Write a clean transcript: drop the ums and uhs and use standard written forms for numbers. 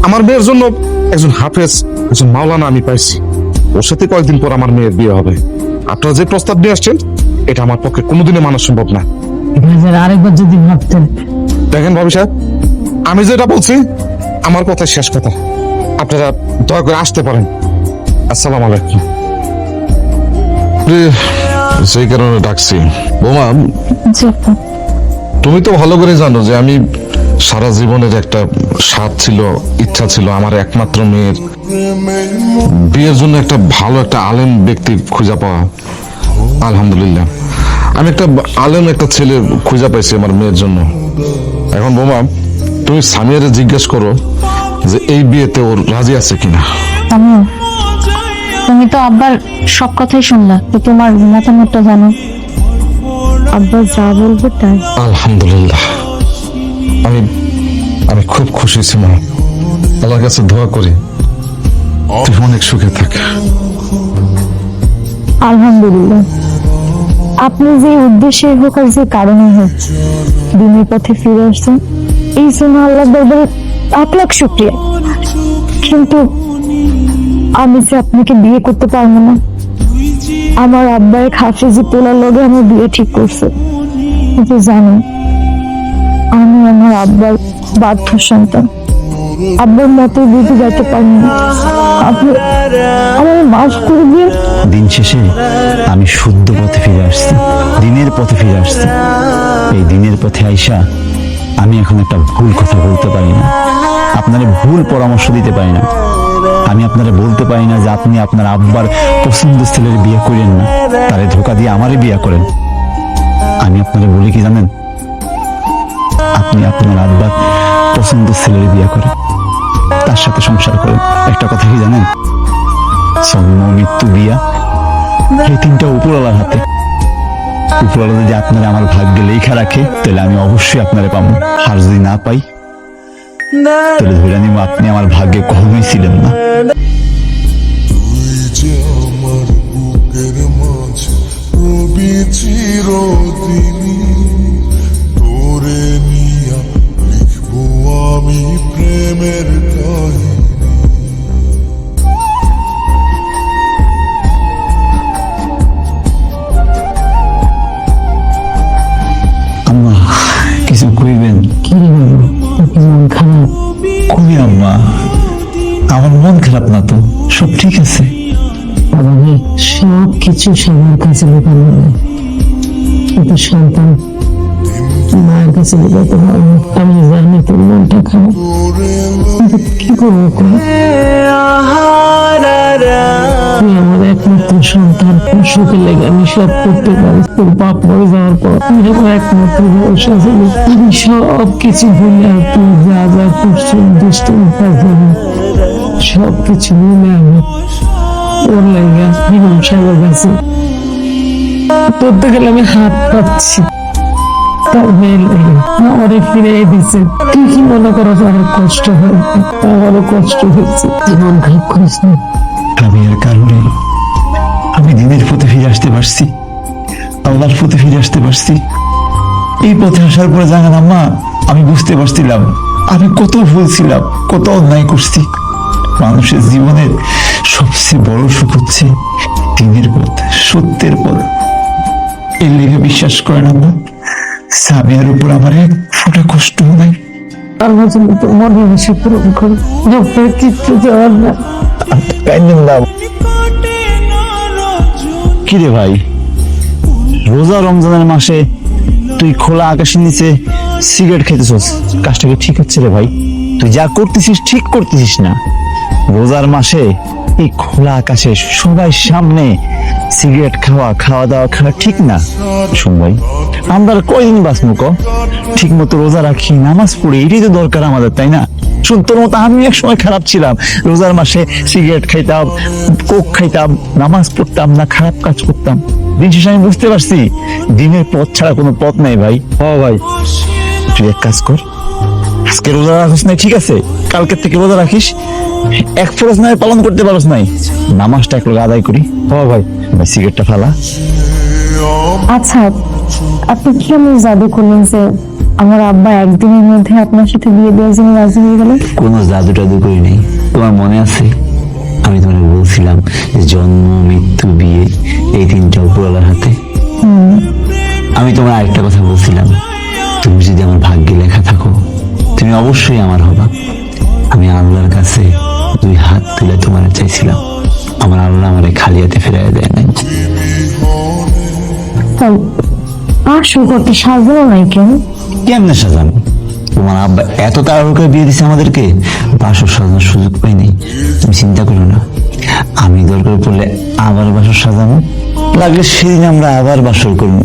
আমার মেয়ের জন্য একজন হাফেজ, একজন মাওলানা আমি পাইছি। ওর সাথে কয়েকদিন পর আমার মেয়ের বিয়ে হবে। আপনারা যে প্রস্তাব নিয়ে আসছেন এটা আমার পক্ষে কোনোদিনই মানা সম্ভব না। আরেকবার যদি ভাবতেন। দেখেন ভাবি সাহেব, আমি যেটা বলছি আমার কথা শেষ কথা। আপনারা দয়া করে আসতে পারেন। আসসালামু আলাইকুম। সেই কারণে ডাকছি। বোমা, তুমি তো ভালো করে জানো যে আমি সারা জীবনের একটা স্বাদ ছিল, ইচ্ছা ছিল আমার একমাত্র মেয়ের বিয়ের জন্য একটা ভালো একটা আলেম ব্যক্তি খুঁজে পাওয়া। আলহামদুলিল্লাহ আমি একটা আলেম একটা ছেলে খুঁজে পাইছি আমার মেয়ের জন্য। এখন বোমা, তুমি সামিয়ারে জিজ্ঞেস করো যে এই বিয়েতে ওর রাজি আছে কিনা। তুমি তো আব্বার সব কথাই শুনলা, তো তোমার মতামতটা জানো। আব্বা যা বলবে তাই। আলহামদুলিল্লাহ আমি আমি খুব খুশি ছিলাম। আল্লাহর কাছে দোয়া করি তুই অনেক সুখে থাক। আলহামদুলিল্লাহ, আপনি যে উদ্দেশ্যে হোক আর যে কারণে হোক দিনের পথে ফিরে আসছেন, এই জন্য আল্লাহ দরবারে লাখ লাখ শুকরিয়া। কিন্তু আমি যে আপনাকে বিয়ে করতে পারবো না। আমার আব্বার এক হাফেজি পোলার লগে আমার বিয়ে ঠিক করছে, কিন্তু জানেন আমি আমার আব্বার বাধ্য সন্তান। আব্বার মতো দিতে যাইতে পারি না। আপনি আমার মাফ করে দিয়ে। দিন শেষে আমি শুদ্ধ পথে ফিরে আসছি, দিনের পথে ফিরে আসছি। এই দিনের পথে আইসা আমি এখন একটা ভুল কথা বলতে পারি না, আপনারে ভুল পরামর্শ দিতে পারি না। আমি আপনারা বলতে পারি না যে আপনি আপনার আব্বার পছন্দ ছেলের বিয়ে করেন না, তারে ধোকা দিয়ে আমারে বিয়ে করেন। আমি আপনারা বলি কি জানেন, আপনি আপনার আব্বার পছন্দ ছেলের বিয়ে করেন, তার সাথে সংসার করেন। একটা কথা কি জানেন, জন্ম মৃত্যু বিয়া এই তিনটা উপরওয়ালার হাতে। উপরওয়ালা যদি আপনারা আমার ভাগ্যে লেখা রাখে তাহলে আমি অবশ্যই আপনারা পাবো, আর যদি না পাই তাহলে ধরে নিব আপনি আমার ভাগ্যে কখনোই ছিলেন না। তুই যে আমার বুকের মাঝে রবি চিরদিনই, তোরে নিয়া লিখবো আমি প্রেমের কাহিনী। আম্মা কিছু কইবেন? কি রে বাবু, তোর কি মন খারাপ? কই আম্মা, আমার মন খারাপ না তো, সব ঠিক আছে। বাবা রে, সব কিছু সবার কাছে লুকানো যায়, কিন্তু সন্তান মায়ের কাছে লুকাতে পারে না। আমি জানি তোর মনটা খারাপ, কিন্তু কি করবো তুই আমার একমাত্র সন্তান। সুখে লেগে আমি সব করতে পারি। তোর বাপ মরে যাওয়ার পর তুই আমার একমাত্র ভরসা ছিল। আমি সব কিছু ভুলে, আর তুই যা যা করছো দুষ্টমিতার জন্য সব কিছু ভুলে আমি ওর লেগে জীবন সাগর গেছে করতে গেলে আমি হাত পাচ্ছি। তার মেয়ে লেগে আমারে ফিরে দিচ্ছে। তুই কি মনে করো অনেক কষ্ট হয়েছে? আমারও কষ্ট হয়েছে। জীবন খারাপ করিস না। আমি এর কারণে আমি দিনের পথে ফিরে আসতে পারছি, আল্লাহর পথে ফিরে আসতে পারছি। এই পথে আসার পরে জানেন আম্মা, আমি বুঝতে পারছিলাম আমি কত ভুল ছিলাম, কত অন্যায় করছি। মানুষের জীবনের সবচেয়ে বড় সুখ হচ্ছে দিনের পথ, সত্যের পথ। এর লেগে বিশ্বাস করেন আম্মা, সামিয়ার উপর আমার এক ফোঁটা কষ্ট নাই। আল্লাহ যেন তোর মনের বেশি পূরণ করে। ডক্টর কিচ্ছু যাওয়ার না। কিরে ভাই, রোজা রমজানের মাসে তুই খোলা আকাশের নিচে সিগারেট খেতেছস, কাজটা কি ঠিক হচ্ছে রে ভাই? তুই যা করতেছিস ঠিক করতেছিস না। রোজার মাসে এই খোলা আকাশে সবাই সামনে সিগারেট খাওয়া, খাওয়া দাওয়া খাওয়া ঠিক না। শুন ভাই, আমরা আর কয়দিন বাঁচবো ক? ঠিক মতো রোজা রাখি, নামাজ পড়ি, এটাই তো দরকার আমাদের, তাই না? শুন, তোর মতো আমি এক সময় খারাপ ছিলাম, রোজার মাসে সিগারেট খাইতাম, কোক খাইতাম, নামাজ পড়তাম না, খারাপ কাজ করতাম। দিন শেষে আমি বুঝতে পারছি দিনের পথ ছাড়া কোনো পথ নাই ভাই। ভাই তুই এক কাজ কর, আজকে রোজা রাখিস নাই ঠিক আছে, কালকের থেকে রোজা রাখিস। এক ফরজ নাই পালন করতে পারস নাই, নামাজটা এক লোক আদায় করি। ভাই ভাই সিগারেটটা ফালা। আচ্ছা, আপনি কি এমন জাদু করলেন যে আমার আব্বা একদিনের মধ্যে আপনার সাথে বিয়ে দেওয়ার জন্য রাজি হয়ে গেল? কোনো জাদু টাদু করি নাই। তোমার মনে আছে আমি তোমাকে বলছিলাম যে জন্ম মৃত্যু বিয়ে এই তিনটা উপরওয়ালার হাতে। আমি তোমার আরেকটা কথা বলছিলাম, তুমি যদি আমার ভাগ্যে লেখা থাকো তুমি অবশ্যই আমার হবা। আমি আল্লাহর কাছে 2 হাত তুলে তোমার চাইছিলাম, আমার আল্লাহ আমারে খালি হাতে ফেরাই দেয় নাই। তাই আসল করতে সাজানো নাই কেন? কেমনে সাজানো? তোমার আব্বা এত তাড়াহুড়ো করে বিয়ে দিছে আমাদেরকে, বাসর সাজানোর সুযোগ পাই নাই। তুমি চিন্তা করো না, আমি দরকার পড়লে আবার বাসর সাজাবো, লাগলে সেদিন আমরা আবার বাসর করবো।